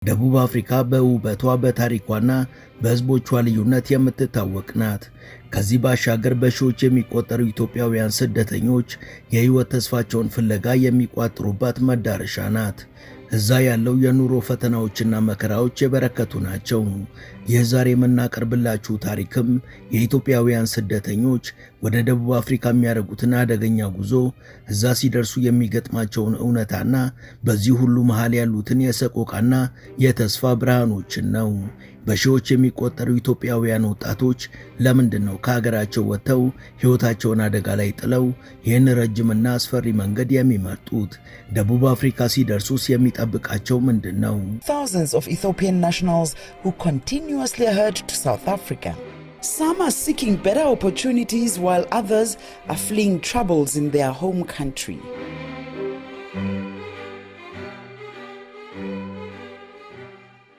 ደቡብ አፍሪካ በውበቷ በታሪኳና በሕዝቦቿ ልዩነት የምትታወቅ ናት። ከዚህ ባሻገር በሺዎች የሚቆጠሩ ኢትዮጵያውያን ስደተኞች የሕይወት ተስፋቸውን ፍለጋ የሚቋጥሩባት መዳረሻ ናት። እዛ ያለው የኑሮ ፈተናዎችና መከራዎች የበረከቱ ናቸው። ይህ ዛሬ የምናቀርብላችሁ ታሪክም የኢትዮጵያውያን ስደተኞች ወደ ደቡብ አፍሪካ የሚያደርጉትን አደገኛ ጉዞ፣ እዛ ሲደርሱ የሚገጥማቸውን እውነታና በዚህ ሁሉ መሃል ያሉትን የሰቆቃና የተስፋ ብርሃኖችን ነው። በሺዎች የሚቆጠሩ ኢትዮጵያውያን ወጣቶች ለምንድን ነው ከሀገራቸው ወጥተው ሕይወታቸውን አደጋ ላይ ጥለው ይህን ረጅምና አስፈሪ መንገድ የሚመርጡት? ደቡብ አፍሪካ ሲደርሱስ የሚጠብቃቸው ምንድን ነው? Thousands of Ethiopian nationals who continuously head to South Africa. Some are seeking better opportunities while others are fleeing troubles in their home country.